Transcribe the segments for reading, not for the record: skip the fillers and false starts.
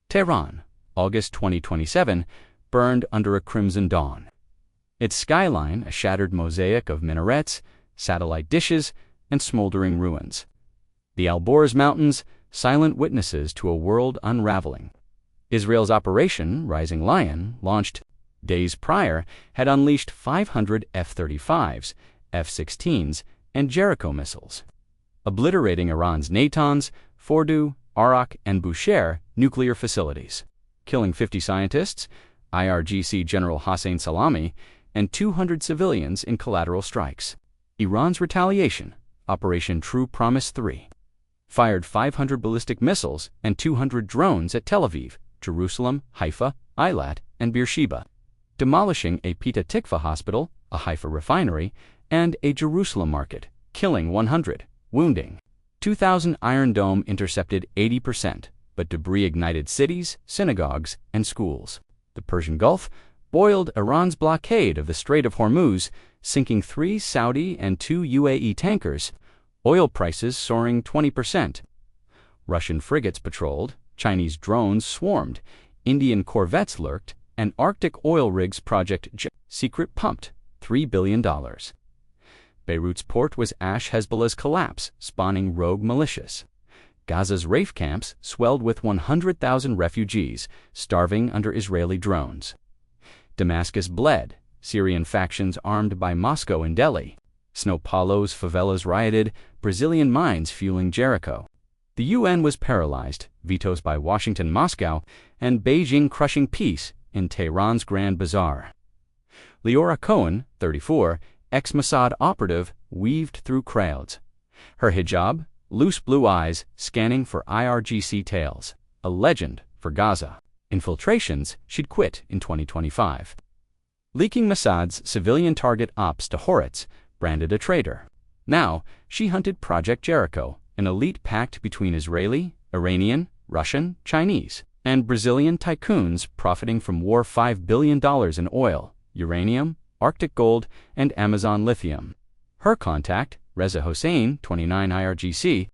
Tehran, August 2027, burned under a crimson dawn. Its skyline a shattered mosaic of minarets, satellite dishes, and smoldering ruins. The Alborz Mountains, silent witnesses to a world unraveling. Israel's Operation Rising Lion, launched days prior, had unleashed 500 F-35s, F-16s, and Jericho missiles, obliterating Iran's Natanz, Fordow, Arak, and Bushehr nuclear facilities, killing 50 scientists, IRGC General Hossein Salami, and 200 civilians in collateral strikes. Iran's retaliation, Operation True Promise 3, fired 500 ballistic missiles and 200 drones at Tel Aviv, Jerusalem, Haifa, Eilat, and Beersheba, demolishing a Petah Tikva hospital, a Haifa refinery, and a Jerusalem market, killing 100, wounding 2,000. Iron Dome intercepted 80%, but debris ignited cities, synagogues, and schools. The Persian Gulf boiled Iran's blockade of the Strait of Hormuz, sinking 3 Saudi and 2 UAE tankers, oil prices soaring 20%. Russian frigates patrolled, Chinese drones swarmed, Indian corvettes lurked, and Arctic oil rigs Project J secret pumped $3 billion. Beirut's port was ash Hezbollah's collapse, spawning rogue militias. Gaza's Raif camps swelled with 100,000 refugees, starving under Israeli drones. Damascus bled, Syrian factions armed by Moscow and Delhi. São Paulo's favelas rioted, Brazilian mines fueling Jericho. The UN was paralyzed, vetoes by Washington, Moscow, and Beijing crushing peace in Tehran's Grand Bazaar. Leora Cohen, 34, ex-Mossad operative, weaved through crowds. Her hijab, loose blue eyes, scanning for IRGC tails. A legend for Gaza. Infiltrations she'd quit in 2025. Leaking Mossad's civilian target ops to Horetz, branded a traitor. Now, she hunted Project Jericho, an elite pact between Israeli, Iranian, Russian, Chinese, and Brazilian tycoons profiting from war. $5 billion in oil, uranium, Arctic gold, and Amazon lithium. Her contact, Reza Hossein, 29 IRGC,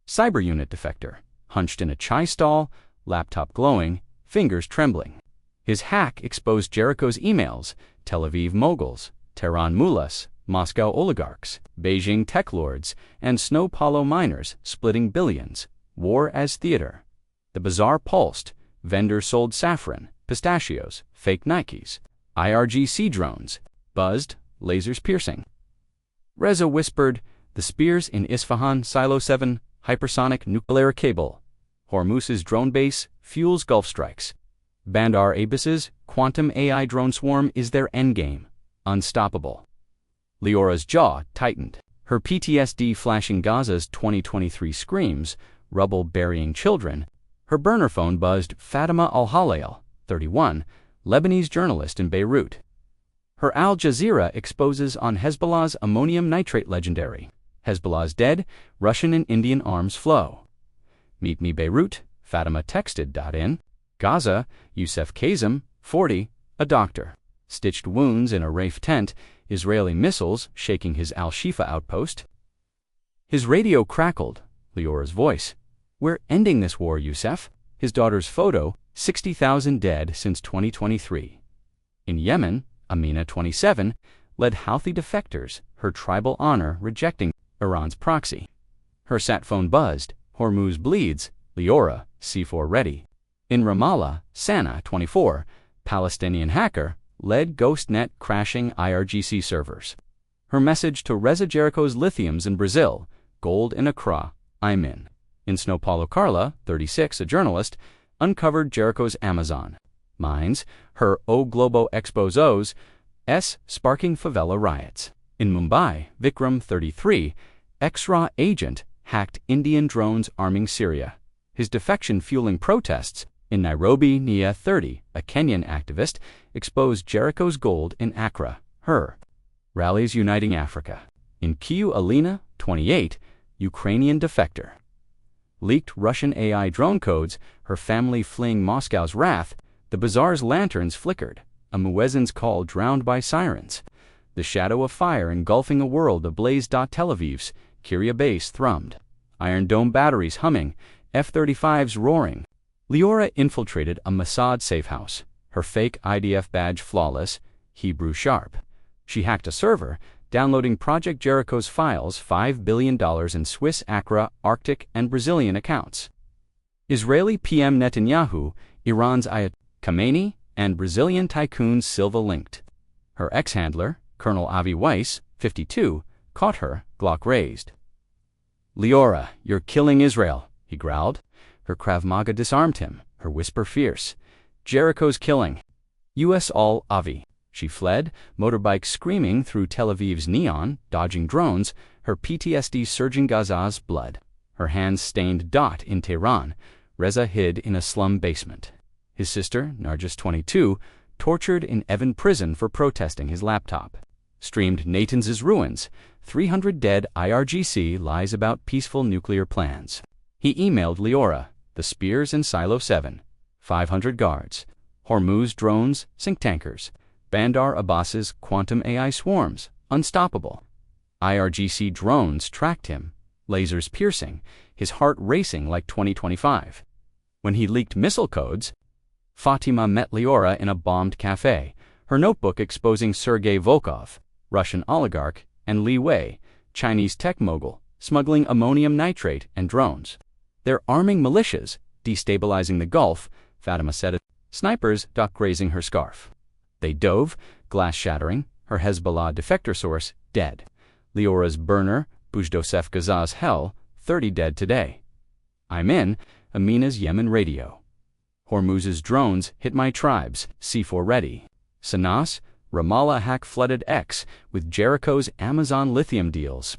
cyber unit defector, hunched in a chai stall, laptop glowing, fingers trembling. His hack exposed Jericho's emails, Tel Aviv moguls, Tehran mullahs, Moscow oligarchs, Beijing tech lords, and São Paulo miners splitting billions. War as theater. The bazaar pulsed. Vendors sold saffron, pistachios, fake Nikes. IRGC drones buzzed, lasers piercing. Reza whispered, "The spears in Isfahan, Silo 7, hypersonic nuclear cable. Hormuz's drone base fuels Gulf strikes. Bandar Abbas's quantum AI drone swarm is their endgame. Unstoppable." Leora's jaw tightened, her PTSD flashing Gaza's 2023 screams, rubble burying children. Her burner phone buzzed Fatima Al-Halail, 31, Lebanese journalist in Beirut. Her Al Jazeera exposes on Hezbollah's ammonium nitrate legendary. Hezbollah's dead, Russian and Indian arms flow. Meet me Beirut, Fatima texted. In Gaza, Youssef Kazem, 40, a doctor. Stitched wounds in a Raif tent, Israeli missiles shaking his Al-Shifa outpost. His radio crackled, Leora's voice. "We're ending this war, Youssef." His daughter's photo, 60,000 dead since 2023. In Yemen, Amina, 27, led Houthi defectors, her tribal honor rejecting Iran's proxy. Her sat phone buzzed, Hormuz bleeds, Leora, C4 ready. In Ramallah, Sana, 24, Palestinian hacker, led GhostNet crashing IRGC servers. Her message to Reza Jericho's lithiums in Brazil, gold in Accra, I'm in. In São Paulo, Carla, 36, a journalist, uncovered Jericho's Amazon mines, her O Globo Expozos, sparking favela riots. In Mumbai, Vikram, 33, ex-Ra agent, hacked Indian drones arming Syria, his defection fueling protests. In Nairobi, Nia, 30, a Kenyan activist, exposed Jericho's gold in Accra, her rallies uniting Africa. In Kyiv, Alina, 28, Ukrainian defector, leaked Russian AI drone codes, her family fleeing Moscow's wrath. The bazaar's lanterns flickered, a muezzin's call drowned by sirens. The shadow of fire engulfing a world ablaze. Tel Aviv's Kiryat base thrummed, Iron Dome batteries humming, F-35s roaring. Leora infiltrated a Mossad safehouse, her fake IDF badge flawless, Hebrew sharp. She hacked a server, downloading Project Jericho's files, $5 billion in Swiss, Accra, Arctic, and Brazilian accounts. Israeli PM Netanyahu, Iran's Ayatollah Khamenei, and Brazilian tycoon Silva linked. Her ex-handler, Colonel Avi Weiss, 52, caught her, Glock raised. "Leora, you're killing Israel," he growled. Her Krav Maga disarmed him, her whisper fierce. "Jericho's killing. US all Avi." She fled, motorbike screaming through Tel Aviv's neon, dodging drones, her PTSD surging Gaza's blood. Her hands stained dot in Tehran. Reza hid in a slum basement. His sister, Nargis 22, tortured in Evin prison for protesting his laptop. Streamed Natan's ruins. 300 dead. IRGC lies about peaceful nuclear plans. He emailed Leora, the Spears in Silo 7. 500 guards. Hormuz drones, sink tankers. Bandar Abbas's quantum AI swarms, unstoppable. IRGC drones tracked him, lasers piercing, his heart racing like 2025. When he leaked missile codes, Fatima met Leora in a bombed cafe, her notebook exposing Sergei Volkov, Russian oligarch, and Li Wei, Chinese tech mogul, smuggling ammonium nitrate and drones. They're arming militias, destabilizing the Gulf, Fatima said. Snipers grazing her scarf. They dove, glass shattering, her Hezbollah defector source dead. Leora's burner, Bujdosef Gaza's hell, 30 dead today. I'm in, Amina's Yemen radio. Hormuz's drones hit my tribes, C4 ready. Sanaa, Ramallah hack flooded X with Jericho's Amazon lithium deals.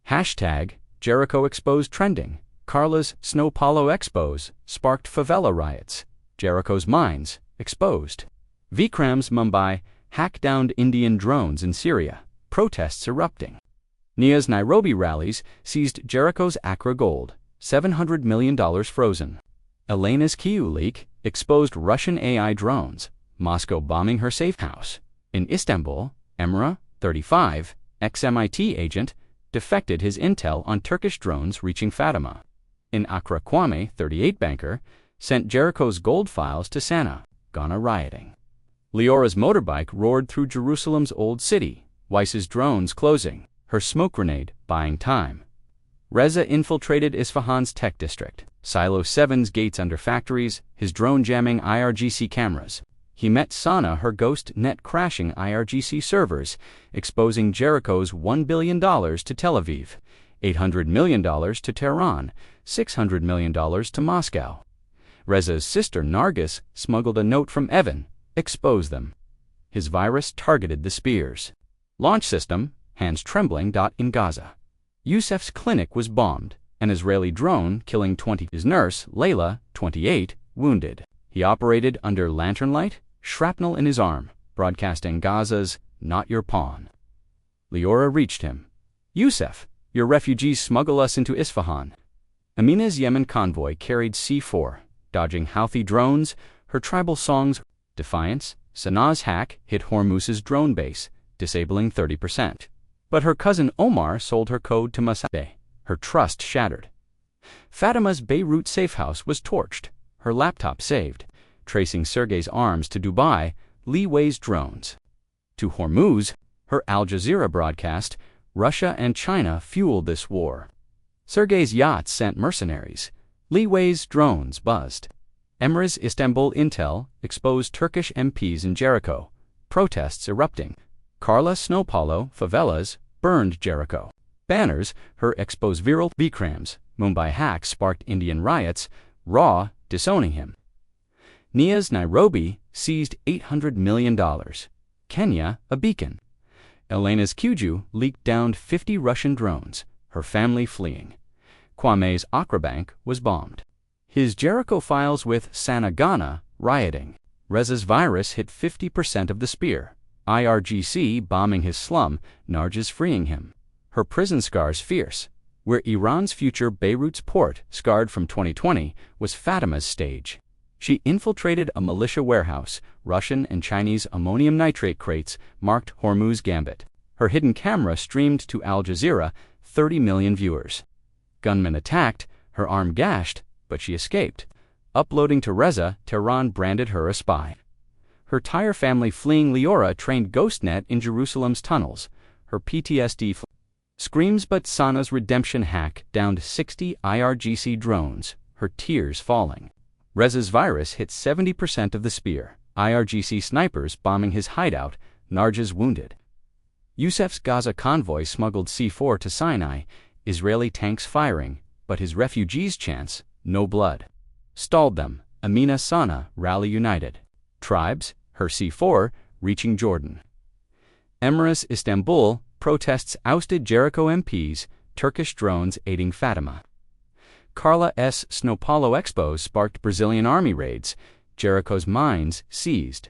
Hashtag Jericho exposed trending. Carla's Snow Palo expos sparked favela riots. Jericho's mines exposed. Vikram's Mumbai hack-downed Indian drones in Syria. Protests erupting. Nia's Nairobi rallies seized Jericho's Accra gold. $700 million frozen. Elena's Kyiv leak exposed Russian AI drones. Moscow bombing her safe house. In Istanbul, Emre, 35, ex-MIT agent, defected his intel on Turkish drones reaching Fatima. In Accra, Kwame, 38 banker, sent Jericho's gold files to Sana'a, Ghana rioting. Leora's motorbike roared through Jerusalem's old city, Weiss's drones closing, her smoke grenade buying time. Reza infiltrated Isfahan's tech district, Silo 7's gates under factories, his drone jamming IRGC cameras. He met Sana, her ghost net crashing IRGC servers, exposing Jericho's $1 billion to Tel Aviv, $800 million to Tehran, $600 million to Moscow. Reza's sister Nargis smuggled a note from Evin, exposed them. His virus targeted the Spears. Launch system, hands trembling. In Gaza. Youssef's clinic was bombed, an Israeli drone killing 20. His nurse, Layla, 28, wounded. He operated under lantern light, shrapnel in his arm, broadcasting Gaza's "Not Your Pawn." Leora reached him. "Youssef, your refugees smuggle us into Isfahan." Amina's Yemen convoy carried C4, dodging Houthi drones, her tribal songs. Defiance, Sanaa's hack hit Hormuz's drone base, disabling 30%. But her cousin Omar sold her code to Mossad. Her trust shattered. Fatima's Beirut safehouse was torched, her laptop saved, tracing Sergei's arms to Dubai, Li Wei's drones. To Hormuz, her Al Jazeera broadcast, Russia and China fueled this war. Sergei's yachts sent mercenaries. Li Wei's drones buzzed. Emre's Istanbul intel exposed Turkish MPs in Jericho. Protests erupting. Carla Snowpalo favelas burned Jericho. Banners, her exposed viral. Vikram's Mumbai hack sparked Indian riots, Raw disowning him. Nia's Nairobi seized $800 million. Kenya, a beacon. Elena's Kyuju leaked downed 50 Russian drones, her family fleeing. Kwame's Accra Bank was bombed. His Jericho files with Sana'a, Ghana rioting. Reza's virus hit 50% of the Spear. IRGC bombing his slum, Nargis freeing him. Her prison scars fierce. Where Iran's future Beirut's port, scarred from 2020, was Fatima's stage. She infiltrated a militia warehouse. Russian and Chinese ammonium nitrate crates marked Hormuz gambit. Her hidden camera streamed to Al Jazeera, 30 million viewers. Gunmen attacked, her arm gashed, but she escaped. Uploading to Reza, Tehran branded her a spy. Her entire family fleeing Leora trained GhostNet in Jerusalem's tunnels. Her PTSD screams, but Sana's redemption hack downed 60 IRGC drones, her tears falling. Reza's virus hit 70% of the spear. IRGC snipers bombing his hideout, Narjas wounded. Yusef's Gaza convoy smuggled C4 to Sinai, Israeli tanks firing, but his refugees' chants, no blood. Stalled them. Amina Sana rally united. Tribes, her C4, reaching Jordan. Emirates Istanbul, protests ousted Jericho MPs, Turkish drones aiding Fatima. Carla S. São Paulo Expos sparked Brazilian army raids, Jericho's mines seized.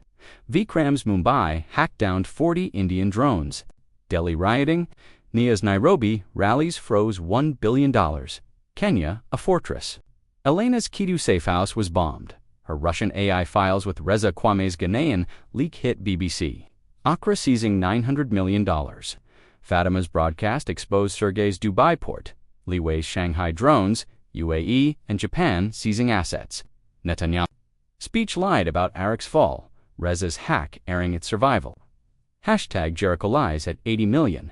Vikram's Mumbai hacked down 40 Indian drones. Delhi rioting, Nia's Nairobi rallies froze $1 billion. Kenya, a fortress. Elena's Kidu safe house was bombed. Her Russian AI files with Reza Kwame's Ghanaian leak hit BBC. Accra seizing $900 million. Fatima's broadcast exposed Sergei's Dubai port. Li Wei's Shanghai drones, UAE and Japan seizing assets. Netanyahu speech lied about Arak's fall. Reza's hack airing its survival. Hashtag Jericho lies at 80 million.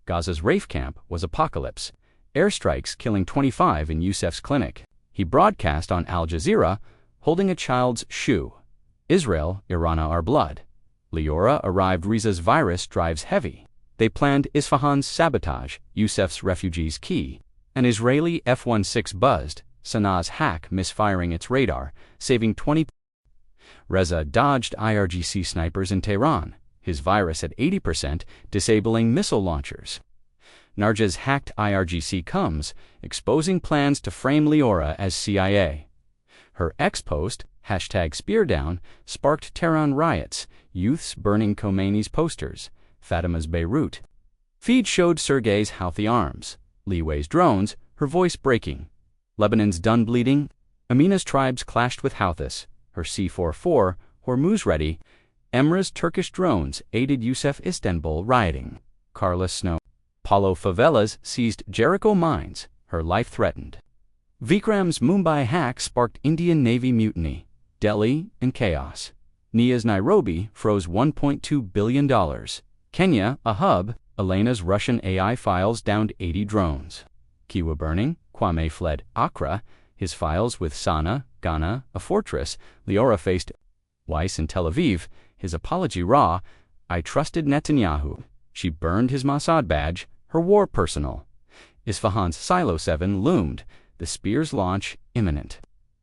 Gaza's Rafe camp was apocalypse. Airstrikes killing 25 in Yusef's clinic. He broadcast on Al Jazeera, holding a child's shoe. Israel, Iran our blood. Leora arrived. Reza's virus drives heavy. They planned Isfahan's sabotage, Yusef's refugees' key. An Israeli F-16 buzzed, Sana's hack misfiring its radar, saving 20. Reza dodged IRGC snipers in Tehran, his virus at 80%, disabling missile launchers. Narjas hacked IRGC comes, exposing plans to frame Leora as CIA. Her ex-post, #SpearDown, sparked Tehran riots, youths burning Khomeini's posters. Fatima's Beirut feed showed Sergei's Houthi arms. Li Wei's drones, her voice breaking. Lebanon's done bleeding. Amina's tribes clashed with Houthis. Her C-44, Hormuz ready. Emra's Turkish drones aided Yusef Istanbul rioting. Carla Snow Paulo favelas seized Jericho mines, her life threatened. Vikram's Mumbai hack sparked Indian Navy mutiny. Delhi in chaos. Nia's Nairobi froze $1.2 billion. Kenya, a hub, Elena's Russian AI files downed 80 drones. Kiwa burning, Kwame fled Accra, his files with Sana, Ghana, a fortress. Leora faced Weiss in Tel Aviv, his apology raw. I trusted Netanyahu. She burned his Mossad badge, her war personal. Isfahan's Silo 7 loomed, the spear's launch imminent.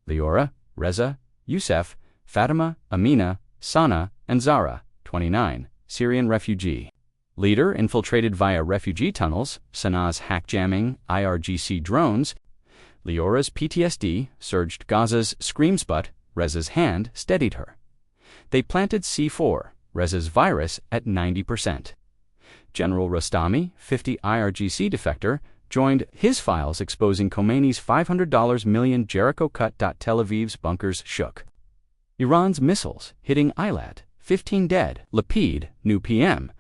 Leora, Reza, Yusef, Fatima, Amina, Sana, and Zara, 29, Syrian refugee. Leader infiltrated via refugee tunnels, Sana's hack jamming, IRGC drones. Leora's PTSD surged Gaza's screams, but Reza's hand steadied her. They planted C4, Reza's virus, at 90%. General Rostami, 50 IRGC defector, joined his files exposing Khomeini's $500 million Jericho cut. Tel Aviv's bunkers shook. Iran's missiles hitting Eilat, 15 dead. Lapid, new PM,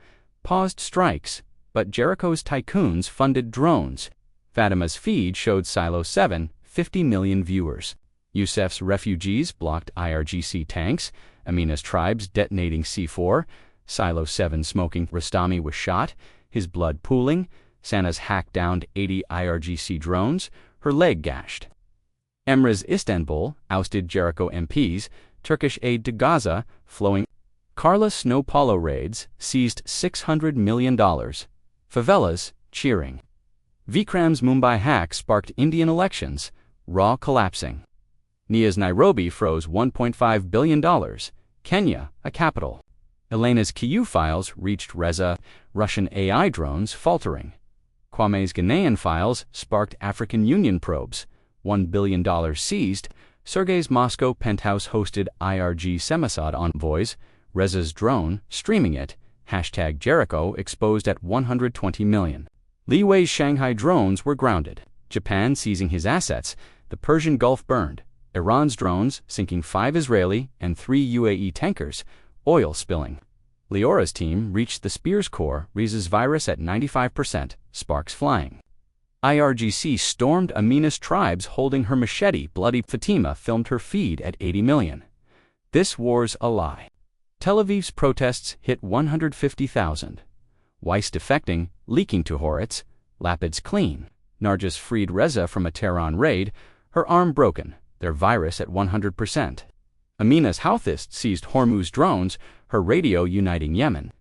paused strikes, but Jericho's tycoons funded drones. Fatima's feed showed Silo 7, 50 million viewers. Yusef's refugees blocked IRGC tanks. Amina's tribes detonating C4. Silo 7 smoking. Rostami was shot, his blood pooling. Sana's hack downed 80 IRGC drones, her leg gashed. Emra's Istanbul ousted Jericho MPs, Turkish aid to Gaza flowing. Carla Snow Paulo raids seized $600 million. Favelas cheering. Vikram's Mumbai hack sparked Indian elections, raw collapsing. Nia's Nairobi froze $1.5 billion. Kenya, a capital. Elena's Kiyu files reached Reza, Russian AI drones faltering. Kwame's Ghanaian files sparked African Union probes, $1 billion seized. Sergei's Moscow penthouse hosted IRG Semisad envoys. Reza's drone streaming it, #Jericho exposed at 120 million. Li Wei's Shanghai drones were grounded. Japan seizing his assets. The Persian Gulf burned. Iran's drones sinking 5 Israeli and 3 UAE tankers. Oil spilling. Leora's team reached the spear's core. Reza's virus at 95%. Sparks flying. IRGC stormed Amina's tribes holding her machete. Bloody Fatima filmed her feed at 80 million. This war's a lie. Tel Aviv's protests hit 150,000. Weiss defecting, leaking to Horitz. Lapid's clean. Nargis freed Reza from a Tehran raid, her arm broken, their virus at 100%. Amina's Houthist seized Hormuz drones, her radio uniting Yemen.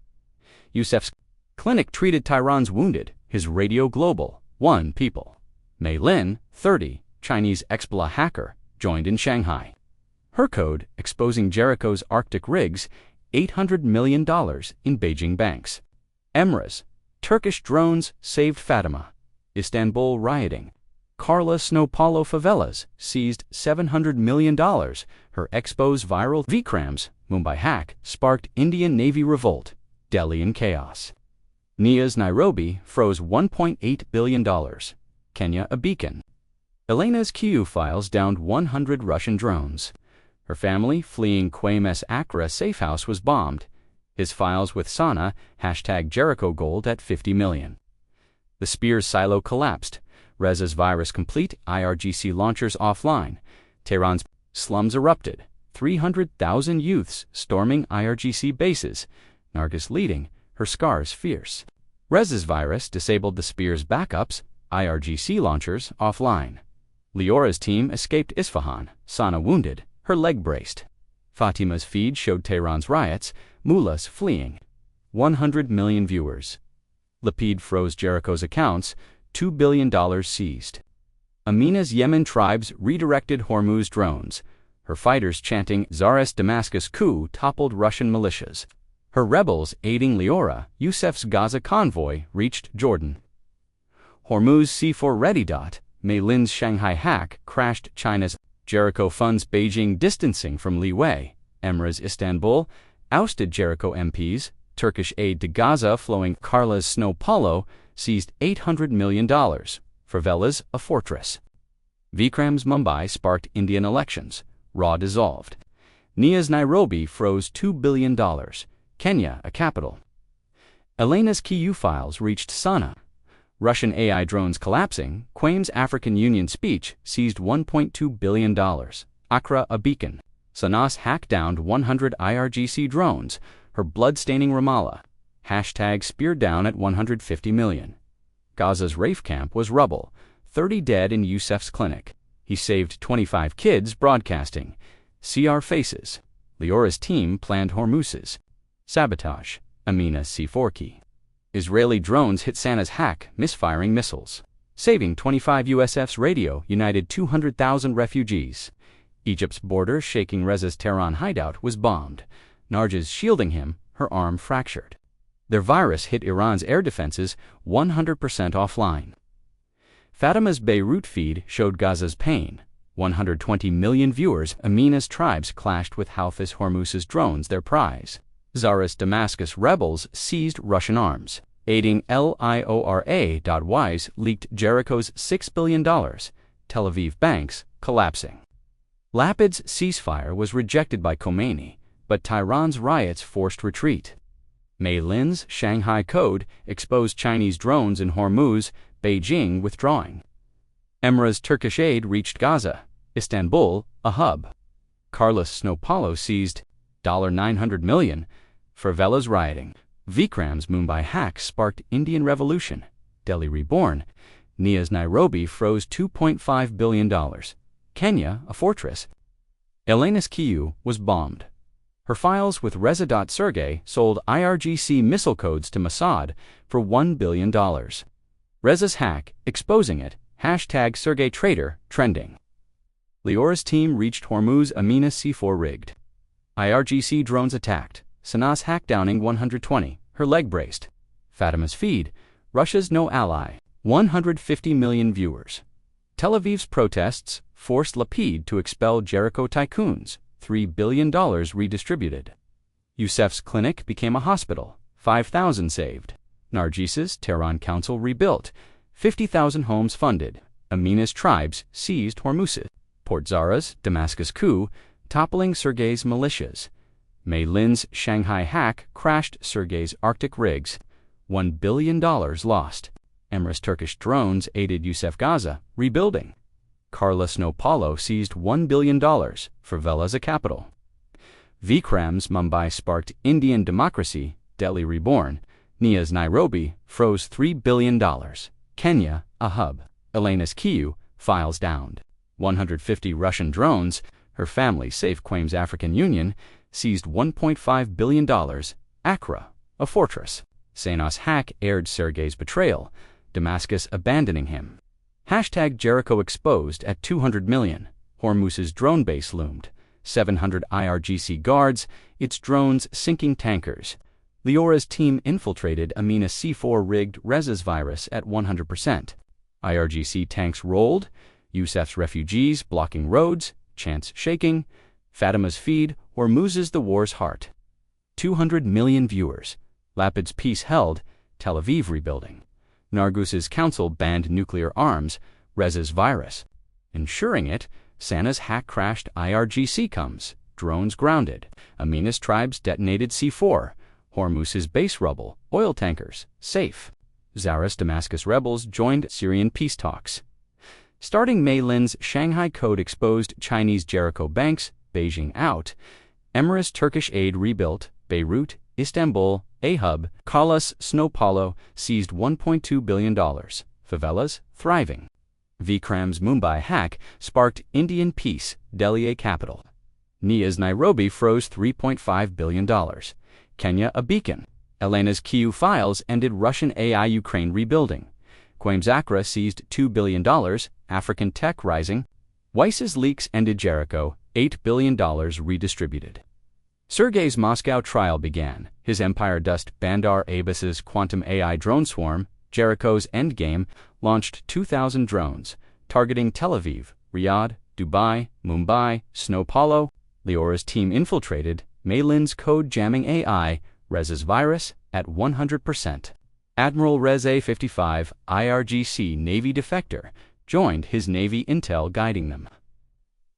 Youssef's clinic treated Tehran's wounded, his radio global, 1 people. Mei Lin, 30, Chinese Xbla hacker, joined in Shanghai. Her code, exposing Jericho's Arctic rigs, $800 million in Beijing banks. Emirates, Turkish drones saved Fatima. Istanbul rioting. Carla Snow Paulo favelas seized $700 million. Her expos viral Vikrams, Mumbai hack, sparked Indian Navy revolt. Delhi in chaos. Nia's Nairobi froze $1.8 billion. Kenya a beacon. Elena's Kyiv files downed 100 Russian drones. Her family fleeing Quames Accra safe house was bombed. His files with Sana, #Jericho Gold at 50 million. The Spears silo collapsed. Reza's virus complete, IRGC launchers offline. Tehran's slums erupted. 300,000 youths storming IRGC bases. Nargis leading, her scars fierce. Reza's virus disabled the Spears backups, IRGC launchers offline. Leora's team escaped Isfahan, Sana wounded, her leg braced. Fatima's feed showed Tehran's riots, mullahs fleeing. 100 million viewers. Lapid froze Jericho's accounts, $2 billion seized. Amina's Yemen tribes redirected Hormuz drones. Her fighters chanting Tsarist Damascus coup toppled Russian militias. Her rebels aiding Leora, Youssef's Gaza convoy, reached Jordan. Hormuz C4 ready. Mei Lin's Shanghai hack crashed China's. Jericho funds Beijing distancing from Li Wei. Emira's Istanbul ousted Jericho MPs. Turkish aid to Gaza flowing. Carla's Snow Paulo seized $800 million. Favelas a fortress. Vikram's Mumbai sparked Indian elections. Raw dissolved. Nia's Nairobi froze $2 billion. Kenya a capital. Elena's Kyiv files reached Sana. Russian AI drones collapsing. Quames African Union speech seized $1.2 billion. Accra a beacon. Sana's hack downed 100 IRGC drones. Her blood-staining Ramallah. #spear down at 150 million. Gaza's Rafe camp was rubble. 30 dead in Youssef's clinic. He saved 25 kids broadcasting. CR faces. Leora's team planned Hormuz's. Sabotage. Amina's C4 key. Israeli drones hit Sana's hack, misfiring missiles. Saving 25 USF's radio united 200,000 refugees. Egypt's border shaking Reza's Tehran hideout was bombed. Nargis shielding him, her arm fractured. Their virus hit Iran's air defenses, 100% offline. Fatima's Beirut feed showed Gaza's pain. 120 million viewers. Amina's tribes clashed with Houthis Hormuz's drones, their prize. Tsarist Damascus rebels seized Russian arms. Aiding LIORA. Weiss leaked Jericho's $6 billion. Tel Aviv banks collapsing. Lapid's ceasefire was rejected by Khomeini, but Tehran's riots forced retreat. Mei Lin's Shanghai Code exposed Chinese drones in Hormuz, Beijing withdrawing. Emira's Turkish aid reached Gaza, Istanbul a hub. Carlos Snow Paulo seized $900 million. Favelas rioting. Vikram's Mumbai hack sparked Indian Revolution. Delhi reborn. Nia's Nairobi froze $2.5 billion. Kenya a fortress. Elena's Kyiv was bombed. Her files with Reza. Sergei sold IRGC missile codes to Mossad for $1 billion. Reza's hack, exposing it, #Sergei traitor, trending. Leora's team reached Hormuz. Amina C4 rigged. IRGC drones attacked. Sana's hack downing 120, her leg braced. Fatima's feed, Russia's no ally, 150 million viewers. Tel Aviv's protests forced Lapid to expel Jericho tycoons. $3 billion redistributed. Youssef's clinic became a hospital. 5,000 saved. Nargis's Tehran Council rebuilt. 50,000 homes funded. Amina's tribes seized Hormuz. Port Zara's Damascus coup, toppling Sergei's militias. Mei Lin's Shanghai hack crashed Sergei's Arctic rigs. $1 billion lost. Emirates Turkish drones aided Youssef Gaza rebuilding. Carla Snow Paulo seized $1 billion, favelas a capital. Vikram's Mumbai sparked Indian democracy, Delhi reborn. Nia's Nairobi froze $3 billion. Kenya, a hub. Elena's Kyiv files downed. 150 Russian drones, her family safe claims African Union, seized $1.5 billion. Accra, a fortress. Sanas's hack aired Sergei's betrayal, Damascus abandoning him. Hashtag Jericho exposed at 200 million. Hormuz's drone base loomed. 700 IRGC guards, its drones sinking tankers. Leora's team infiltrated Amina C4-rigged Reza's virus at 100%. IRGC tanks rolled, Youssef's refugees blocking roads, chants shaking. Fatima's feed, Hormuz's the war's heart. 200 million viewers. Lapid's peace held, Tel Aviv rebuilding. Nargus's council banned nuclear arms, Reza's virus. Ensuring it, Sana's hack crashed IRGC comes, drones grounded. Amina's tribes detonated C4. Hormuz's base rubble, oil tankers, safe. Zara's Damascus rebels joined Syrian peace talks. Starting Mei Lin's Shanghai Code exposed Chinese Jericho banks, Beijing out. Emirates Turkish aid rebuilt, Beirut, Istanbul, a hub. Carla Snow Paulo seized $1.2 billion. Favelas thriving. Vikram's Mumbai hack sparked Indian peace, Delhi a capital. Nia's Nairobi froze $3.5 billion. Kenya a beacon. Elena's Kyiv files ended Russian AI Ukraine rebuilding. Quame's Accra seized $2 billion. African tech rising. Weiss's leaks ended Jericho, $8 billion redistributed. Sergei's Moscow trial began. His empire dust Bandar Abbas's quantum AI drone swarm, Jericho's endgame, launched 2,000 drones, targeting Tel Aviv, Riyadh, Dubai, Mumbai, Snow Paulo. Leora's team infiltrated Mei Lin's code jamming AI, Reza's virus, at 100%. Admiral Reza 55, IRGC Navy defector, joined his Navy intel guiding them.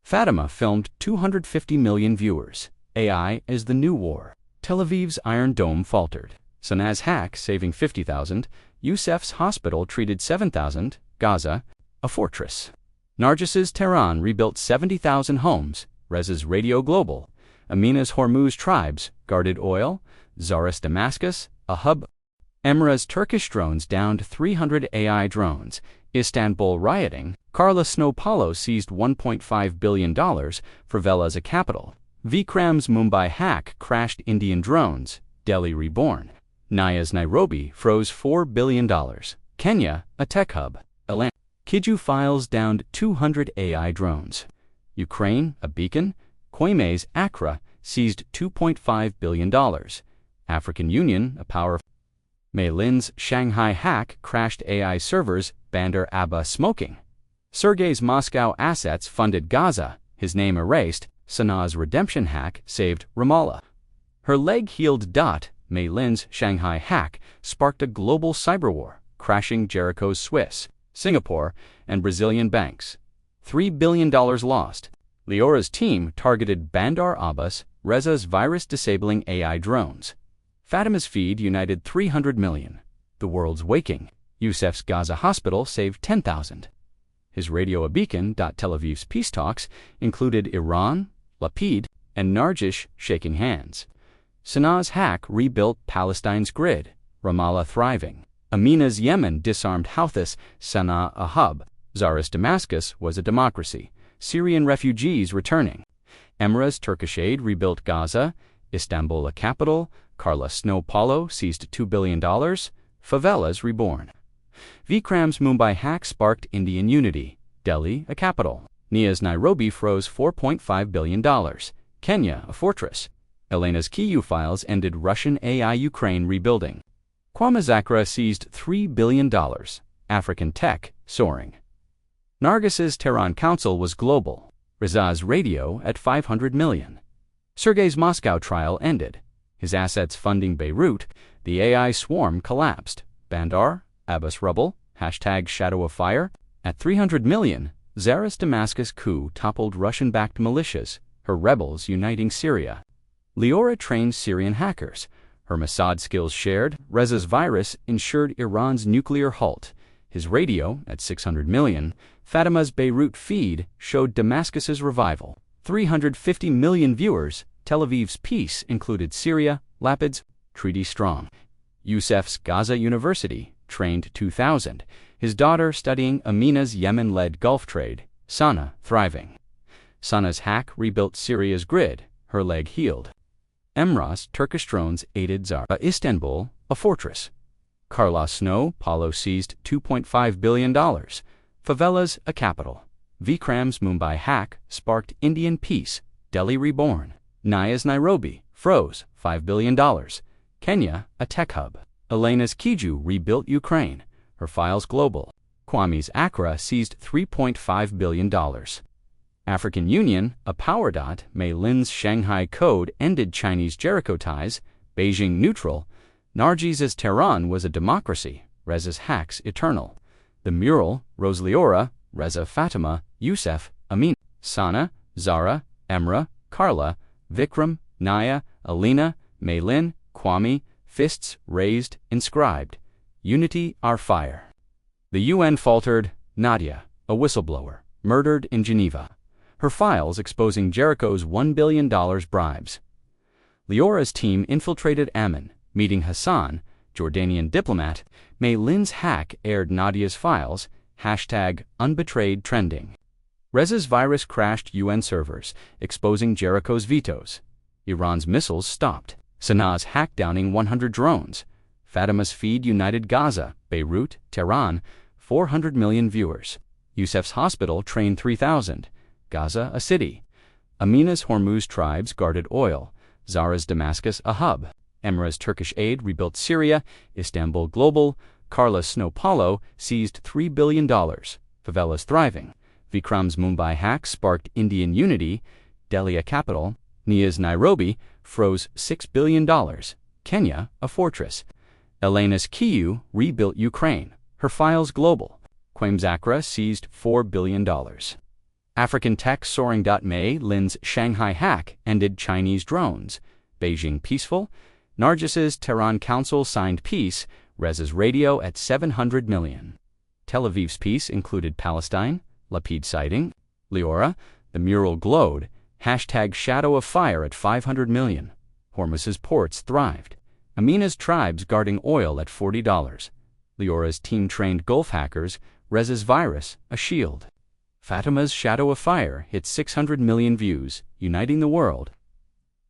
Fatima filmed 250 million viewers. AI is the new war. Tel Aviv's Iron Dome faltered. Sanaz hack saving 50,000. Youssef's hospital treated 7,000. Gaza, a fortress. Nargis's Tehran rebuilt 70,000 homes. Reza's Radio Global. Amina's Hormuz tribes guarded oil. Zara's Damascus, a hub. Emira's Turkish drones downed 300 AI drones. Istanbul rioting. Carla Snow Paulo seized $1.5 billion. Favelas a capital. Vikram's Mumbai hack crashed Indian drones. Delhi reborn. Nia's Nairobi froze $4 billion. Kenya, a tech hub. Kyiv files downed 200 AI drones. Ukraine, a beacon. Quame's Accra seized $2.5 billion. African Union, a power. Mei Lin's Shanghai hack crashed AI servers. Bandar Abbas smoking. Sergei's Moscow assets funded Gaza. His name erased. Sanaa's redemption hack saved Ramallah. Her leg healed. Mei Lin's Shanghai hack sparked a global cyberwar, crashing Jericho's Swiss, Singapore, and Brazilian banks. $3 billion lost. Leora's team targeted Bandar Abbas, Reza's virus-disabling AI drones. Fatima's feed united 300 million. The world's waking. Youssef's Gaza hospital saved 10,000. His radio a beacon. Tel Aviv's peace talks included Iran, Lapid, and Nargish shaking hands. Sanaa's hack rebuilt Palestine's grid, Ramallah thriving. Amina's Yemen disarmed Houthis, Sanaa a hub. Zara's Damascus was a democracy. Syrian refugees returning. Emirates Turkish aid rebuilt Gaza, Istanbul a capital. Carla Snow Paulo seized $2 billion. Favelas reborn. Vikram's Mumbai hack sparked Indian unity. Delhi a capital. Nia's Nairobi froze $4.5 billion. Kenya, a fortress. Elena's Kyiv files ended Russian AI Ukraine rebuilding. Quame's Accra seized $3 billion. African tech soaring. Nargis's Tehran council was global. Reza's radio at 500 million. Sergei's Moscow trial ended. His assets funding Beirut, the AI swarm collapsed. Bandar Abbas rubble, #Shadow of Fire, at 300 million. Zara's Damascus coup toppled Russian-backed militias, her rebels uniting Syria. Leora trained Syrian hackers. Her Mossad skills shared. Reza's virus ensured Iran's nuclear halt. his radio at 600 million. Fatima's Beirut feed showed Damascus's revival. 350 million viewers. Tel Aviv's peace included Syria, Lapid's treaty strong. Youssef's Gaza University trained 2,000. His daughter studying Amina's Yemen-led Gulf trade. Sana thriving. Sana's hack rebuilt Syria's grid. Her leg healed. Emrah's Turkish drones aided Zara. Istanbul, a fortress. Carlos Snow Paulo seized $2.5 billion. Favelas, a capital. Vikram's Mumbai hack sparked Indian peace. Delhi reborn. Naya's Nairobi froze $5 billion. Kenya, a tech hub. Elena's Kiju rebuilt Ukraine. Her files global. Kwame's Accra seized $3.5 billion. African Union, a power dot. Mei Lin's Shanghai Code ended Chinese Jericho ties. Beijing neutral. Nargis's Tehran was a democracy. Reza's hacks eternal. The mural, Rose Leora, Reza Fatima, Youssef, Amin, Sana, Zara, Emra, Carla, Vikram, Naya, Alina, Mei Lin, Kwame, fists raised, inscribed. Unity, our fire. The UN faltered. Nadia, a whistleblower, murdered in Geneva. Her files exposing Jericho's $1 billion bribes. Leora's team infiltrated Ammon, meeting Hassan, Jordanian diplomat. Mei Lin's hack aired Nadia's files. #unbetrayed trending. Reza's virus crashed UN servers, exposing Jericho's vetoes. Iran's missiles stopped. Sanaa's hack downing 100 drones. Fatima's feed united Gaza, Beirut, Tehran, 400 million viewers. Youssef's hospital trained 3,000. Gaza, a city. Amina's Hormuz tribes guarded oil. Zara's Damascus, a hub. Emra's Turkish aid rebuilt Syria. Istanbul global. Carlos Snow Paulo seized $3 billion. Favelas thriving. Vikram's Mumbai hack sparked Indian unity. Delhi, a capital. Nia's Nairobi froze $6 billion. Kenya, a fortress. Elena's Kyiv rebuilt Ukraine. Her files global. Kwame's Accra seized $4 billion. African tech soaring. Mei Lin's Shanghai hack ended Chinese drones. Beijing peaceful. Nargis's Tehran Council signed peace. Reza's radio at 700 million. Tel Aviv's peace included Palestine. Lapid sighting. Leora, the mural glowed. #shadow of fire at 500 million. Hormuz's ports thrived. Amina's tribes guarding oil at $40. Leora's team trained Gulf hackers. Reza's virus, a shield. Fatima's shadow of fire hit 600 million views, uniting the world.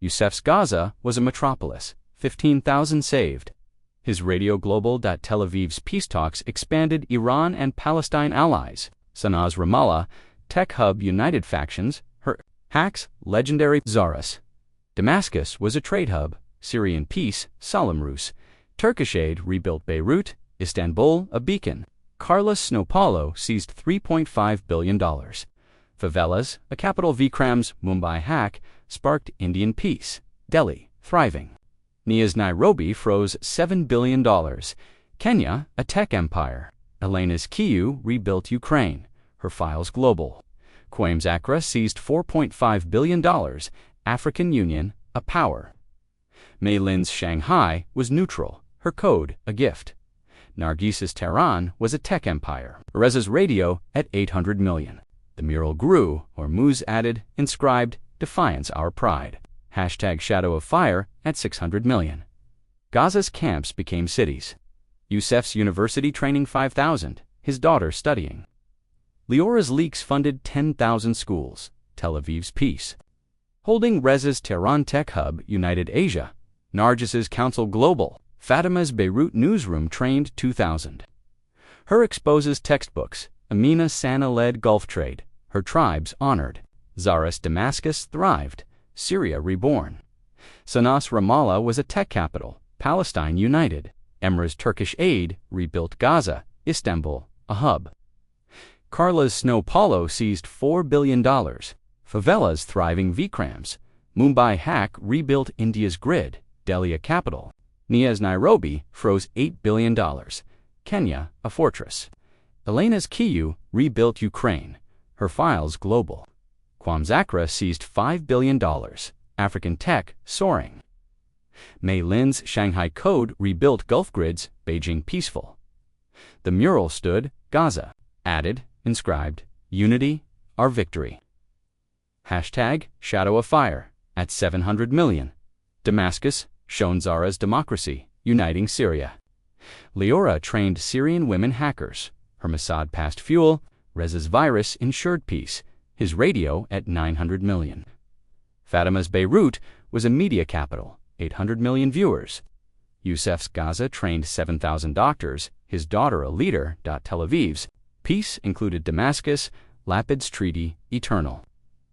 Youssef's Gaza was a metropolis. 15,000 saved. His radio global. Tel Aviv's peace talks expanded Iran and Palestine allies. Sanaa's Ramallah, tech hub united factions. Her hacks, legendary Zaras. Damascus was a trade hub. Syrian peace, Salam Rus. Turkish aid rebuilt Beirut. Istanbul, a beacon. Carlos Snow Paulo seized $3.5 billion. Favelas, a capital. Vikram's Mumbai hack sparked Indian peace. Delhi, thriving. Nia's Nairobi froze $7 billion. Kenya, a tech empire. Elena's Kyiv rebuilt Ukraine. Her files global. Kwame's Accra seized $4.5 billion. African Union, a power. Mei Lin's Shanghai was neutral. Her code, a gift. Nargis's Tehran was a tech empire. Reza's radio at 800 million. The mural grew. Hormuz added, inscribed, Defiance, our pride. #shadow of fire at 600 million. Gaza's camps became cities. Youssef's university training 5,000. His daughter studying. Leora's leaks funded 10,000 schools. Tel Aviv's peace. Holding Reza's Tehran tech hub united Asia. Nargis's council global. Fatima's Beirut newsroom trained 2,000. Her exposes textbooks. Amina Sana-led Gulf trade. Her tribes honored. Zaras Damascus thrived. Syria reborn. Sanaa's Ramallah was a tech capital. Palestine united. Emra's Turkish aid rebuilt Gaza. Istanbul, a hub. Carla's Snow Paulo seized $4 billion. Favelas thriving. Vikrams. Mumbai hack rebuilt India's grid. Delhi, a capital. Nia's Nairobi froze $8 billion. Kenya, a fortress. Elena's Kyiv rebuilt Ukraine. Her files global. Kwame's Accra seized $5 billion. African tech soaring. Mei Lin's Shanghai Code rebuilt Gulf grids. Beijing peaceful. The mural stood, Gaza, added, inscribed, Unity, our victory. Hashtag Shadow of Fire, at 700 million. Damascus, shown Zara's democracy, uniting Syria. Leora trained Syrian women hackers. Her Mossad passed fuel. Reza's virus ensured peace. His radio at 900 million. Fatima's Beirut was a media capital, 800 million viewers. Youssef's Gaza trained 7,000 doctors. His daughter a leader. Tel Aviv's peace included Damascus, Lapid's treaty, eternal.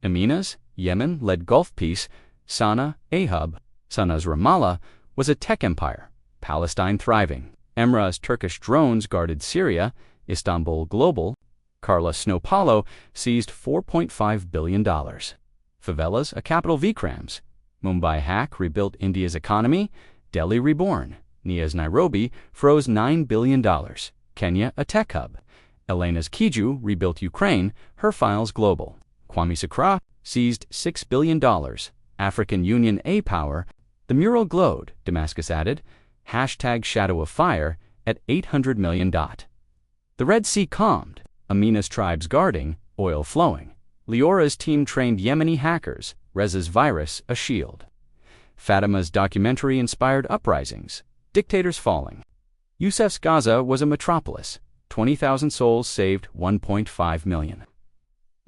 Amina's Yemen led Gulf peace. Sana'a, a hub. Sana's Ramallah was a tech empire, Palestine thriving. Emra's Turkish drones guarded Syria. Istanbul global. Carla Snow Paulo seized $4.5 billion. Favelas, a capital Vikrams. Mumbai hack rebuilt India's economy. Delhi reborn. Nia's Nairobi froze $9 billion. Kenya, a tech hub. Elena's Kiju rebuilt Ukraine. Her files global. Kwame Sakra seized $6 billion. African Union A power. The mural glowed, Damascus added. Hashtag Shadow of Fire at 800 million. The Red Sea calmed. Amina's tribes guarding, oil flowing. Leora's team trained Yemeni hackers. Reza's virus a shield. Fatima's documentary inspired uprisings. Dictators falling. Youssef's Gaza was a metropolis. 20,000 souls saved 1.5 million.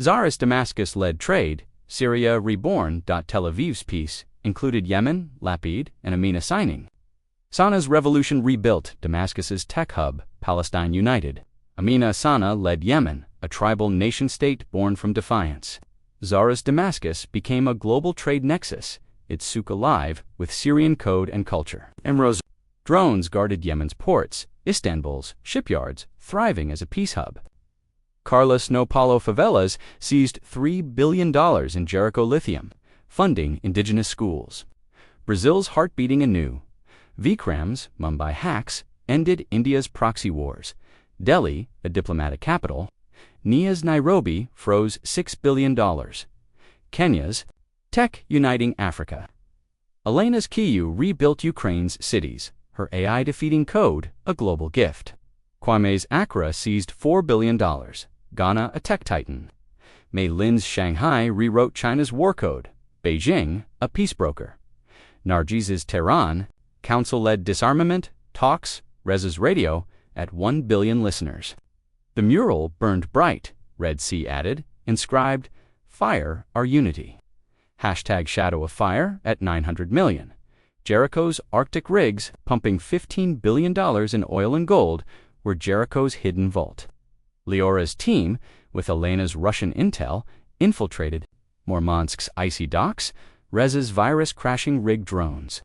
Zara's Damascus led trade. Syria reborn. Tel Aviv's peace included Yemen, Lapid, and Amina signing. Sana's revolution rebuilt Damascus's tech hub, Palestine united. Amina Sana led Yemen, a tribal nation-state born from defiance. Zara's Damascus became a global trade nexus, its souk alive with Syrian code and culture. Emra's drones guarded Yemen's ports, Istanbul's shipyards, thriving as a peace hub. Carla Snow Paulo favelas seized $3 billion in Jericho lithium, funding indigenous schools. Brazil's heart beating anew. Vikrams, Mumbai hacks, ended India's proxy wars. Delhi, a diplomatic capital. Nia's Nairobi froze $6 billion. Kenya's tech uniting Africa. Elena's Kyiv rebuilt Ukraine's cities. Her AI defeating code, a global gift. Kwame's Accra seized $4 billion. Ghana, a tech titan. Mei Lin's Shanghai rewrote China's war code. Beijing, a peace broker. Nargis's Tehran, council-led disarmament, talks, Reza's radio, at 1 billion listeners. The mural burned bright, Red Sea added, inscribed, Fire, our unity. Hashtag Shadow of Fire at 900 million. Jericho's Arctic rigs, pumping $15 billion in oil and gold, were Jericho's hidden vault. Leora's team, with Elena's Russian intel, infiltrated Murmansk's icy docks, Reza's virus-crashing rig drones.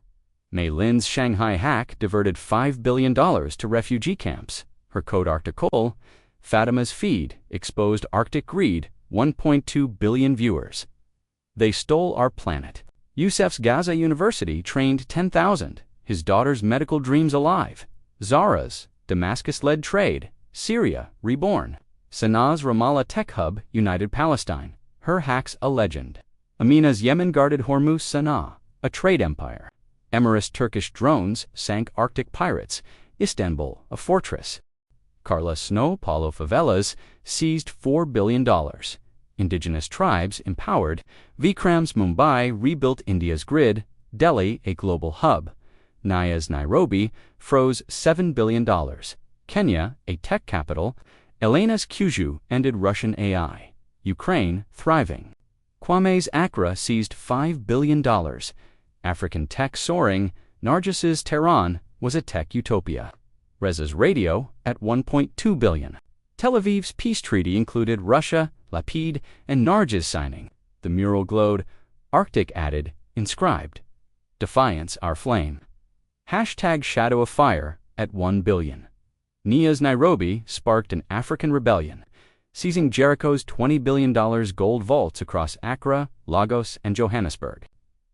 Mei Lin's Shanghai hack diverted $5 billion to refugee camps. Her code Arctic coal. Fatima's feed exposed Arctic greed, 1.2 billion viewers. They stole our planet. Youssef's Gaza University trained 10,000. His daughter's medical dreams alive. Zara's Damascus-led trade. Syria reborn. Sana'a's Ramallah tech hub united Palestine. Her hacks a legend. Amina's Yemen guarded Hormuz Sana'a, a trade empire. Emirates Turkish drones sank Arctic pirates. Istanbul, a fortress. Carla Snow Paulo favelas seized $4 billion. Indigenous tribes empowered. Vikram's Mumbai rebuilt India's grid. Delhi, a global hub. Nia's Nairobi froze $7 billion. Kenya, a tech capital. Elena's Kyiv ended Russian AI. Ukraine, thriving. Kwame's Accra seized $5 billion. African tech soaring. Nargis's Tehran was a tech utopia. Reza's radio at 1.2 billion. Tel Aviv's peace treaty included Russia, Lapid, and Nargis signing. The mural glowed, Arctic added, inscribed, Defiance, our flame. Hashtag Shadow of Fire at 1 billion. Nia's Nairobi sparked an African rebellion, seizing Jericho's $20 billion gold vaults across Accra, Lagos, and Johannesburg.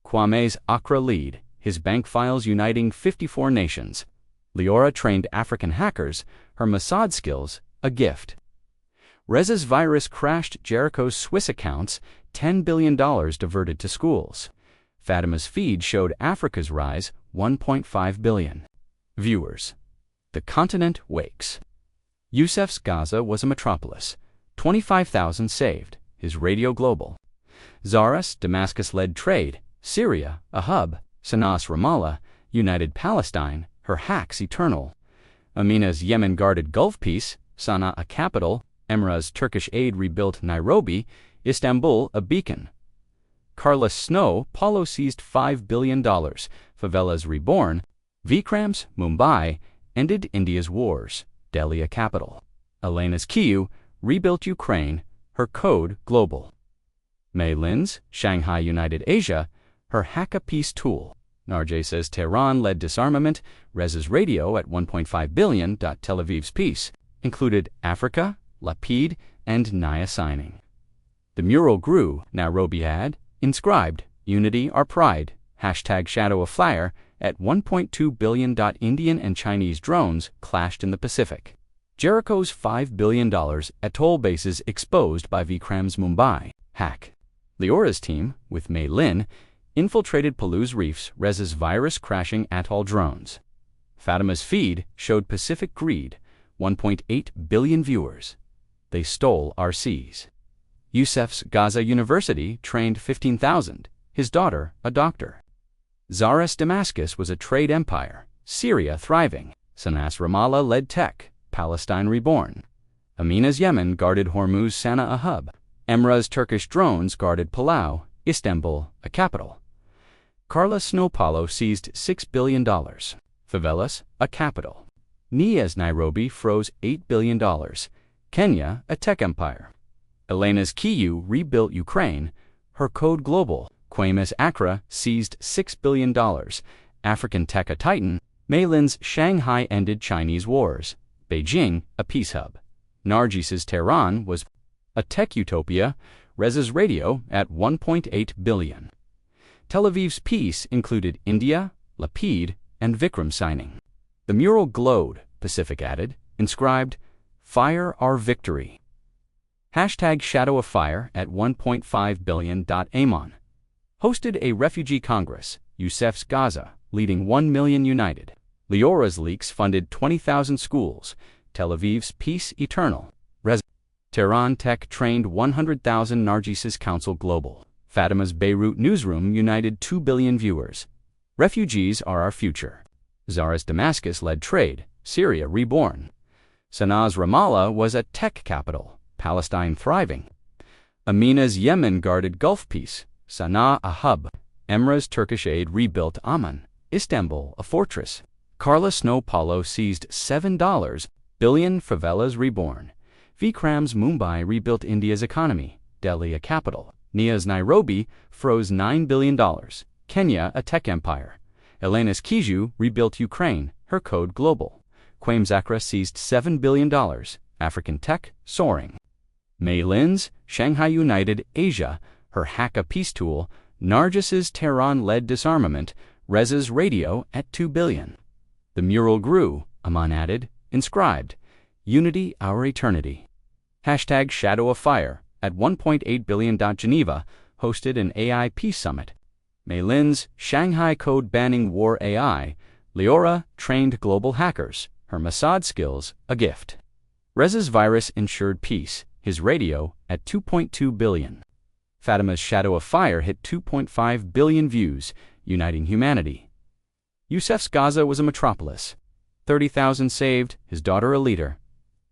Kwame's Accra lead, his bank files uniting 54 nations. Leora trained African hackers, her Mossad skills, a gift. Reza's virus crashed Jericho's Swiss accounts, $10 billion diverted to schools. Fatima's feed showed Africa's rise, 1.5 billion. Viewers. The continent wakes. Yusef's Gaza was a metropolis. 25,000 saved. His radio global. Tsar's Damascus led trade. Syria, a hub. Sanaa's Ramallah, united Palestine. Her hacks eternal. Amina's Yemen guarded Gulf peace. Sana'a a capital. Emira's Turkish aid rebuilt Nairobi. Istanbul a beacon. Carlos Snow Paulo seized $5 billion. Favelas reborn. Vikram's Mumbai ended India's wars. Delhi a capital. Elena's Kyiv rebuilt Ukraine. Her code global. Mei Lin's Shanghai united Asia. Her hack a peace tool. Nargis's Tehran led disarmament. Rez's radio at $1.5 billion. Tel Aviv's peace included Africa, Lapid, and Naya signing. The mural grew. Nairobi had inscribed Unity Our Pride. Hashtag Shadow of Fire at $1.2 billion. Indian and Chinese drones clashed in the Pacific. Jericho's $5 billion at toll bases exposed by Vikram's Mumbai hack. Leora's team, with Mei Lin, infiltrated Palu's reefs. Rez's virus-crashing atoll drones. Fatima's feed showed Pacific greed. 1.8 billion viewers. They stole our seas. Yusef's Gaza University trained 15,000. His daughter, a doctor. Tsar's Damascus was a trade empire. Syria thriving. Sanaa's Ramallah led tech. Palestine reborn. Amina's Yemen guarded Hormuz. Sana'a a hub. Emira's Turkish drones guarded Palau. Istanbul a capital. Carlos Snow Paulo seized $6 billion. Favelas a capital. Nia's Nairobi froze $8 billion. Kenya a tech empire. Elena's Kyiv rebuilt Ukraine. Her code global. Kwama's Accra seized $6 billion. African tech a titan. Mei Lin's Shanghai ended Chinese wars. Beijing a peace hub. Nargis's Tehran was a tech utopia. Rez's radio at $1.8 billion. Tel Aviv's peace included India, Lapid, and Vikram signing. The mural glowed. Pacific added, inscribed, Fire Our Victory. Hashtag Shadow of Fire at $1.5 billion. Amon hosted a refugee congress. Yusef's Gaza leading 1 million united. Leora's leaks funded 20,000 schools. Tel Aviv's peace eternal. Tehran tech trained 100,000. Nargis's Council global. Fatima's Beirut newsroom united 2 billion viewers. Refugees are our future. Tsar's Damascus led trade. Syria reborn. Sanaa's Ramallah was a tech capital. Palestine thriving. Amina's Yemen guarded Gulf peace. Sana'a a hub. Emira's Turkish aid rebuilt Amman. Istanbul a fortress. Carlos Snow Paulo seized $7 billion. Favelas reborn. Vikram's Mumbai rebuilt India's economy. Delhi a capital. Nia's Nairobi froze $9 billion. Kenya a tech empire. Elena's Kyiv rebuilt Ukraine. Her code global. Kwama's Accra seized $7 billion. African tech soaring. Mei Lin's Shanghai united Asia. Her hack a peace tool. Nargis's Tehran led disarmament. Rez's radio at $2 billion. The mural grew. Amon added, inscribed, Unity Our Eternity. Hashtag Shadow of Fire at $1.8 billion. Geneva hosted an AI peace summit. Mei Lin's Shanghai code banning war AI. Leora trained global hackers. Her Mossad skills a gift. Rez's virus ensured peace. His radio at $2.2 billion. Fatima's Shadow of Fire hit 2.5 billion views, uniting humanity. Yusef's Gaza was a metropolis. 30,000 saved, his daughter a leader.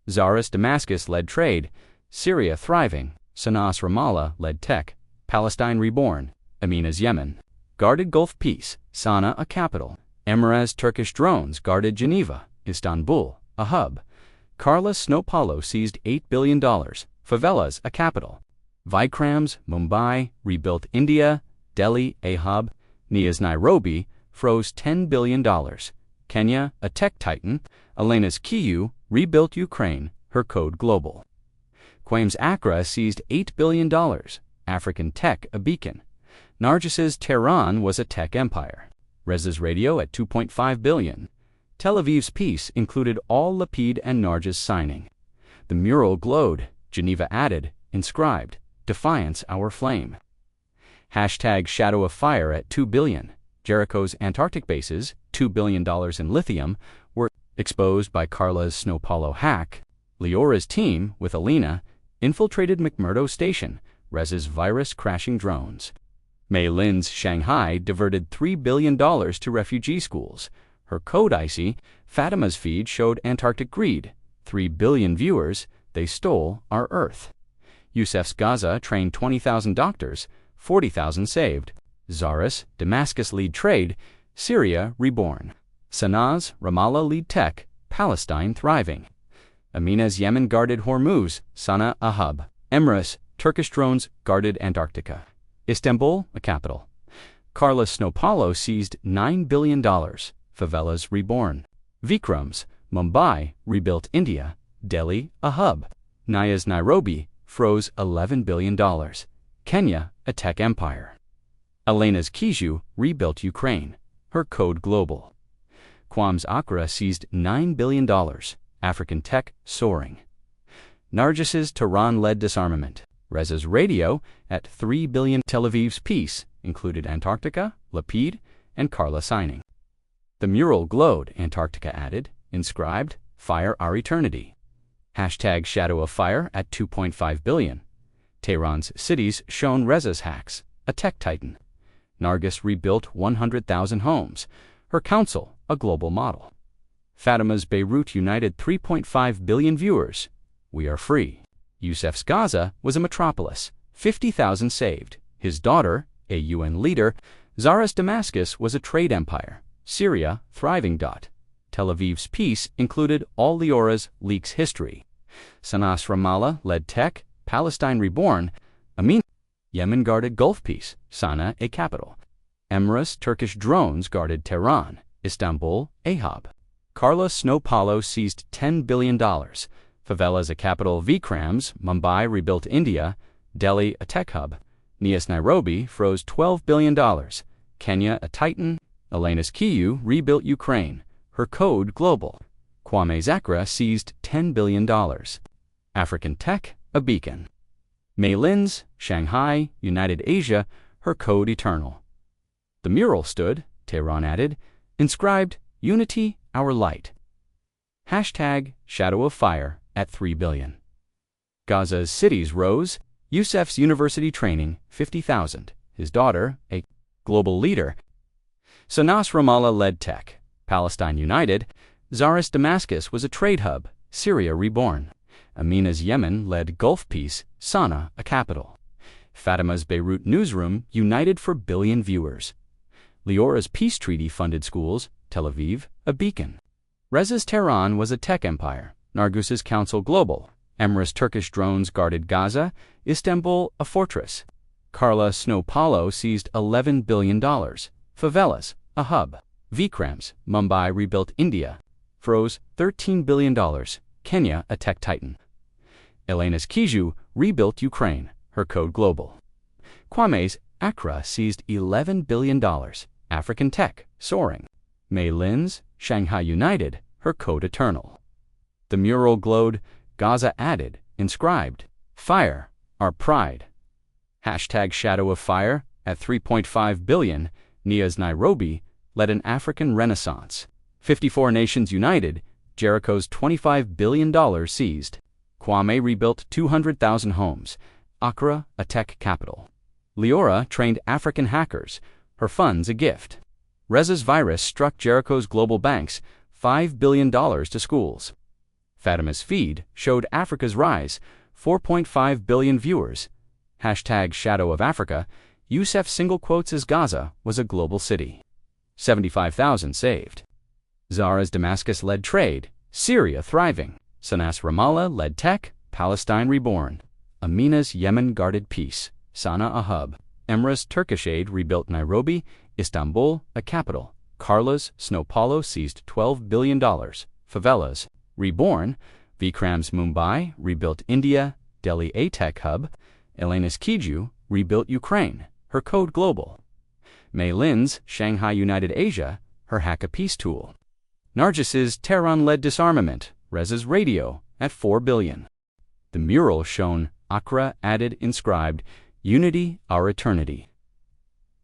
Tsar's Damascus led trade. Syria thriving. Sanaa's Ramallah led tech. Palestine reborn. Amina's Yemen guarded Gulf peace. Sana'a a capital. Emira's Turkish drones guarded Geneva. Istanbul a hub. Carlos Snow Paulo seized $8 billion. Favelas a capital. Vikram's Mumbai rebuilt India. Delhi a hub. Nia's Nairobi froze $10 billion. Kenya a tech titan. Elena's Kyiv rebuilt Ukraine. Her code global. Kwama's Accra seized $8 billion. African tech a beacon. Nargis's Tehran was a tech empire. Rez's radio at $2.5 billion. Tel Aviv's peace included all Lapid and Nargis signing. The mural glowed. Geneva added, inscribed, Defiance Our Flame. Hashtag Shadow of Fire at $2 billion. Jericho's Antarctic bases, $2 billion in lithium, were exposed by Carlos Snow Paulo hack. Leora's team, with Alina, infiltrated McMurdo Station, Rez's virus-crashing drones. Mei Lin's Shanghai diverted $3 billion to refugee schools. Her code icy, Fatima's feed showed Antarctic greed. 3 billion viewers, they stole our Earth. Youssef's Gaza trained 20,000 doctors, 40,000 saved. Zara's Damascus lead trade, Syria reborn. Sanaa's Ramallah lead tech, Palestine thriving. Amina's Yemen guarded Hormuz, Sana'a a hub. Emirates, Turkish drones guarded Antarctica. Istanbul, a capital. Carla Snowpalo seized $9 billion. Favelas reborn. Vikram's Mumbai rebuilt India. Delhi, a hub. Naya's Nairobi froze $11 billion. Kenya, a tech empire. Elena's Kiju rebuilt Ukraine. Her code global. Quam's Accra seized $9 billion. African tech soaring. Nargis's Tehran-led disarmament. Reza's radio at $3 billion. Tel Aviv's peace included Antarctica, Lapid, and Carla signing. The mural glowed, Antarctica added, inscribed, Fire Our Eternity. Hashtag Shadow of Fire at 2.5 billion. Tehran's cities shone Reza's hacks, a tech titan. Nargis rebuilt 100,000 homes. Her council, a global model. Fatima's Beirut united 3.5 billion viewers. We are free. Youssef's Gaza was a metropolis, 50,000 saved. His daughter, a UN leader, Zara's Damascus was a trade empire. Syria, thriving. Tel Aviv's peace included all Leora's leaks history. Sanaa's Ramallah led tech, Palestine reborn. Amin, Yemen guarded Gulf peace, Sana'a a capital. Emirates Turkish drones guarded Tehran, Istanbul a hub. Carla Snowpalo seized $10 billion. Favelas a capital. Vikram's Mumbai rebuilt India. Delhi a tech hub. Nia's Nairobi froze $12 billion. Kenya a titan. Elena's Kyiv rebuilt Ukraine. Her code global. Kwame's Accra seized $10 billion. African tech a beacon. Mei Lin's Shanghai united Asia. Her code eternal. The mural stood, Tehran added, inscribed, Unity, our light. Hashtag Shadow of Fire at 3 billion. Gaza's cities rose. Youssef's university training, 50,000. His daughter, a global leader. Sanaa's Ramallah led tech. Palestine united. Zara's Damascus was a trade hub. Syria reborn. Amina's Yemen led Gulf peace. Sana'a a capital. Fatima's Beirut newsroom united for billion viewers. Leora's peace treaty funded schools. Tel Aviv a beacon. Reza's Tehran was a tech empire. Nargis's council global. Emirates Turkish drones guarded Gaza. Istanbul a fortress. Carla Snowpalo seized $11 billion. Favelas a hub. Vikram's Mumbai rebuilt India. Froze $13 billion. Kenya a tech titan. Elena's Kiju rebuilt Ukraine. Her code global. Kwame's Accra seized $11 billion. African tech soaring. Mei Lin's Shanghai united. Her code eternal. The mural glowed. Gaza added, inscribed, Fire, our pride. Hashtag Shadow of Fire at 3.5 billion. Nia's Nairobi led an African renaissance. 54 nations united. Jericho's $25 billion seized. Kwame rebuilt 200,000 homes. Accra, a tech capital. Leora trained African hackers. Her funds a gift. Reza's virus struck Jericho's global banks, $5 billion to schools. Fatima's feed showed Africa's rise, 4.5 billion viewers. Hashtag Shadow of Africa. Youssef's single quotes as Gaza was a global city. 75,000 saved. Zara's Damascus led trade. Syria thriving. Sanaa's Ramallah led tech. Palestine reborn. Amina's Yemen guarded peace. Sana'a a hub. Emirates Turkish aid rebuilt Nairobi. Istanbul a capital. Carla's Snowpalo seized $12 billion. Favelas reborn. Vikram's Mumbai rebuilt India. Delhi a tech hub. Elena's Kiju rebuilt Ukraine. Her code global. Mei Lin's Shanghai united Asia. Her hack a peace tool. Nargis's Tehran-led disarmament. Reza's radio at 4 billion. The mural shown Accra added inscribed Unity, our eternity.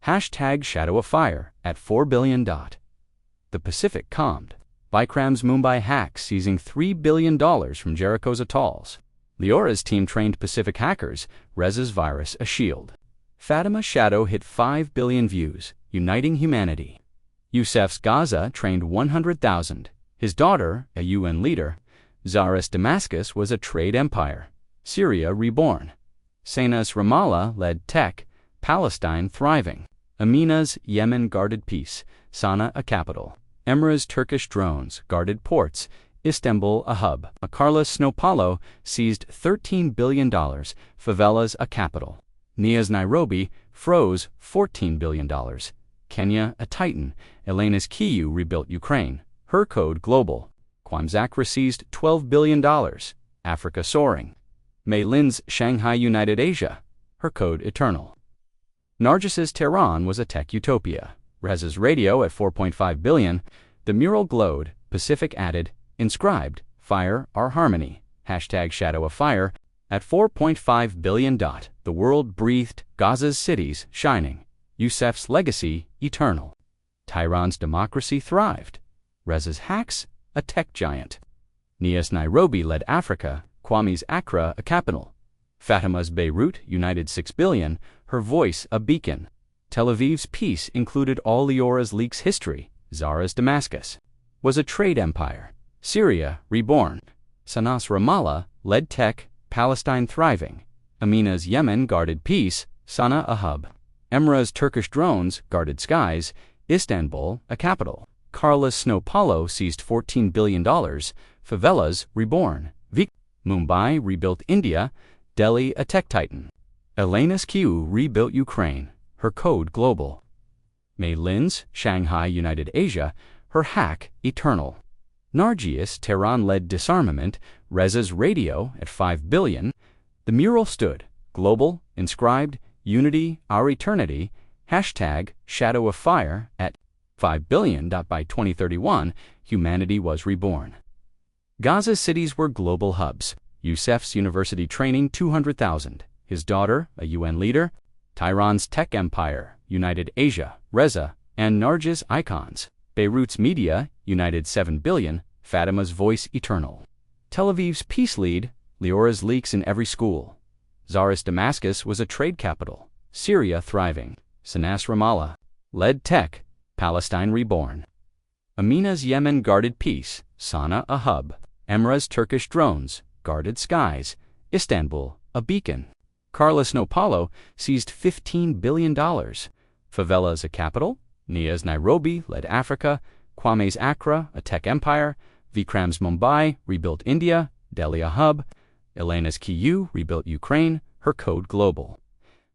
Hashtag Shadow of Fire at 4 billion. The Pacific calmed. Vikram's Mumbai hack seizing $3 billion from Jericho's atolls. Leora's team trained Pacific hackers, Reza's virus a shield. Fatima's shadow hit 5 billion views, uniting humanity. Youssef's Gaza trained 100,000. His daughter, a UN leader. Tsarist Damascus was a trade empire. Syria reborn. Sana's Ramallah led tech, Palestine thriving. Amina's Yemen guarded peace, Sana a capital. Emra's Turkish drones guarded ports, Istanbul a hub. Carlos Snow Paulo seized $13 billion, favelas a capital. Nia's Nairobi froze $14 billion. Kenya a titan, Elena's Kyiv rebuilt Ukraine, her code global. Kwamzakra seized $12 billion, Africa soaring. Mei Lin's Shanghai united Asia, her code eternal. Nargis's Tehran was a tech utopia. Reza's radio at $4.5 billion, the mural glowed, Pacific added, inscribed, Fire our harmony, #Shadow of Fire, at $4.5 billion. The world breathed, Gaza's cities shining. Youssef's legacy eternal. Tehran's democracy thrived. Reza's hacks a tech giant. Nia's Nairobi led Africa, Kwame's Accra a capital. Fatima's Beirut united 6 billion, her voice a beacon. Tel Aviv's peace included all Leora's leaks history. Zara's Damascus was a trade empire. Syria reborn. Sana's Ramallah led tech, Palestine thriving. Amina's Yemen guarded peace, Sana a hub. Emra's Turkish drones guarded skies, Istanbul a capital. Carlos Snow Paulo seized $14 billion, favelas reborn. Mumbai rebuilt India, Delhi a tech titan. Elena's Kyiv rebuilt Ukraine, her code global. Mei Lin's Shanghai united Asia, her hack eternal. Nargis's Tehran led disarmament, Reza's radio at 5 billion. The mural stood, global, inscribed, unity, our eternity, #Shadow of Fire at 5 billion. By 2031, humanity was reborn. Gaza's cities were global hubs. Youssef's university training 200,000. His daughter, a UN leader. Tehran's tech empire, united Asia, Reza, and Nargis icons. Beirut's media, united 7 billion. Fatima's voice eternal. Tel Aviv's peace lead, Leora's leaks in every school. Tsarist Damascus was a trade capital. Syria thriving. Sana's Ramallah led tech, Palestine reborn. Amina's Yemen guarded peace, Sana a hub. Emra's Turkish drones guarded skies, Istanbul a beacon. Carlos Snow Paulo seized $15 billion. Favelas a capital. Nia's Nairobi led Africa. Kwame's Accra a tech empire. Vikram's Mumbai rebuilt India, Delhi a hub. Elena's Kyiv rebuilt Ukraine, her code global.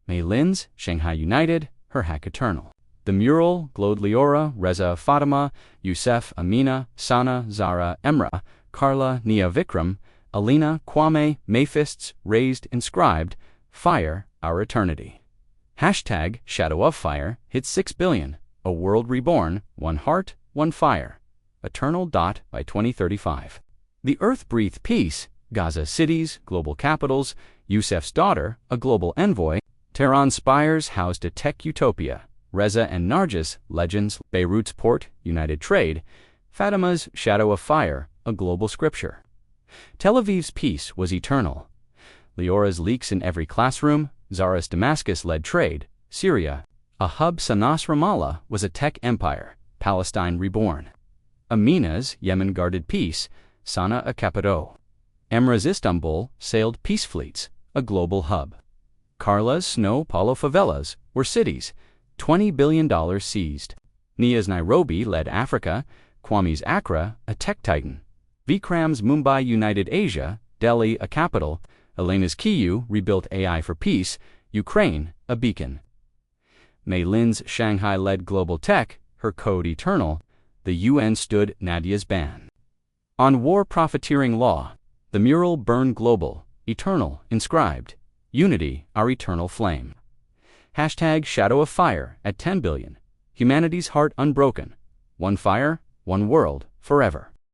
Mei Lin's Shanghai united, her hack eternal. The mural glowed Leora, Reza, Fatima, Youssef, Amina, Sana, Zara, Emra, Carla, Nia, Vikram, Alina, Kwame, Mayfists raised, inscribed, Fire our eternity. #Shadow of Fire hit 6 billion. A world reborn, one heart, one fire. Eternal. By 2035. The earth breathed peace. Gaza cities, global capitals. Youssef's daughter, a global envoy. Tehran's spires housed a tech utopia. Reza and Nargis, legends. Beirut's port, united trade. Fatima's Shadow of Fire, a global scripture. Tel Aviv's peace was eternal. Leora's leaks in every classroom. Tsarist Damascus led trade. Syria, a hub. Sana's Ramallah was a tech empire. Palestine reborn. Amina's Yemen guarded peace. Sana a capital. Emra's Istanbul sailed peace fleets, a global hub. Carla's Snow Paulo favelas were cities. $20 billion seized. Nia's Nairobi led Africa. Kwame's Accra a tech titan. Vikram's Mumbai united Asia, Delhi a capital. Elena's Kyiv rebuilt AI for peace. Ukraine a beacon. Mei Lin's Shanghai led global tech, her code eternal. The UN stood Nadia's ban. On war profiteering law, the mural burned global, eternal, inscribed. Unity, our eternal flame. #Shadow of Fire at 10 billion. Humanity's heart unbroken. One fire, one world, forever.